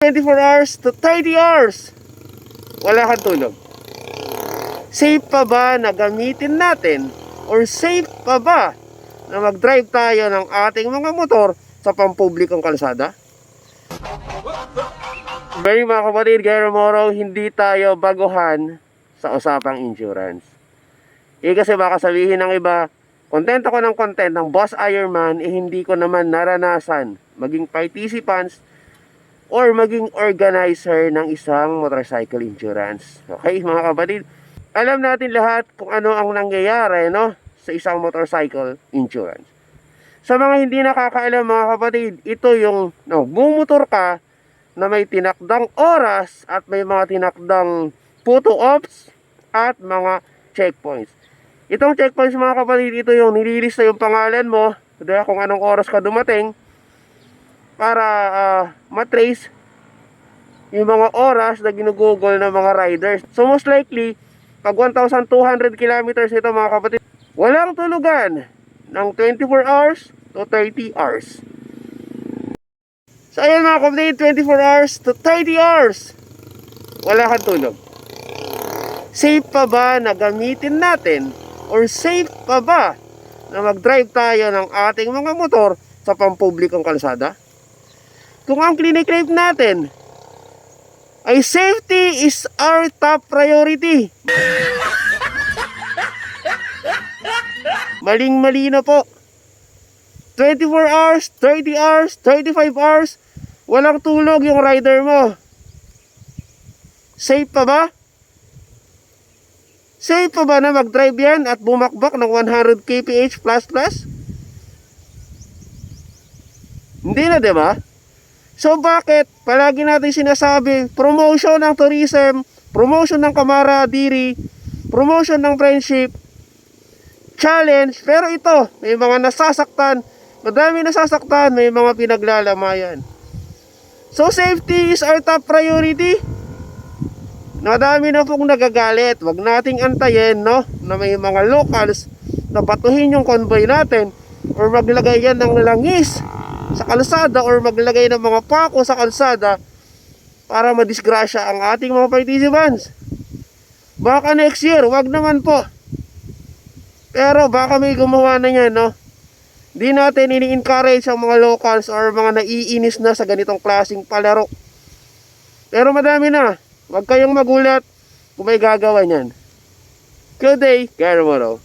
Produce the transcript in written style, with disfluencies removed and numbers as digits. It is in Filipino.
24 hours to 30 hours. Wala kang tulog. Safe pa ba na gamitin natin? Or safe pa ba na mag-drive tayo ng ating mga motor sa pampublikong kalsada? Very mga kapatid, gaya moro, hindi tayo baguhan sa usapang insurance. Kasi baka sabihin ng iba, content ako ng content ng Boss Ironman, hindi ko naman naranasan maging participants or maging organizer ng isang motorcycle insurance. Okay mga kapatid, alam natin lahat kung ano ang nangyayari sa isang motorcycle insurance. Sa mga hindi nakakaalam mga kapatid, ito yung bumotor ka na may tinakdang oras at may mga tinakdang photo-ops at mga checkpoints. Itong checkpoints mga kapatid, ito yung nililista yung pangalan mo, kung anong oras ka dumating, para matrace yung mga oras na ginugugol ng mga riders. So most likely, pag 1,200 kilometers ito mga kapatid, walang tulugan ng 24 hours to 30 hours. So ayan mga kapatid, 24 hours to 30 hours, wala kang tulog. Safe pa ba na gamitin natin? Or safe pa ba na mag-drive tayo ng ating mga motor sa pampublikong kalsada? Kung ang clinic-crave natin ay safety is our top priority, maling-mali na po. 24 hours, 30 hours, 35 hours, walang tulog yung rider mo. Safe pa ba? Safe pa ba na mag-drive yan at bumakbak ng 100 kph plus? Hindi na, diba? So bakit palagi natin sinasabi promotion ng tourism, promotion ng camaraderie, promotion ng friendship, challenge, pero ito may mga nasasaktan, madami nasasaktan, may mga pinaglalamayan. So safety is our top priority. Madami na pong nagagalit. Wag nating antayin na may mga locals na batuhin yung convoy natin or maglagay yan ng langis sa kalsada or maglagay ng mga pako sa kalsada para madisgrasya ang ating mga participants. Baka next year, wag naman po. Pero baka may gumawa na yan, Di natin ini-encourage ang mga locals or mga naiinis na sa ganitong klaseng palaro. Pero madami na. Wag kayong magulat kung may gagawa niyan. Good day, Gary Moro.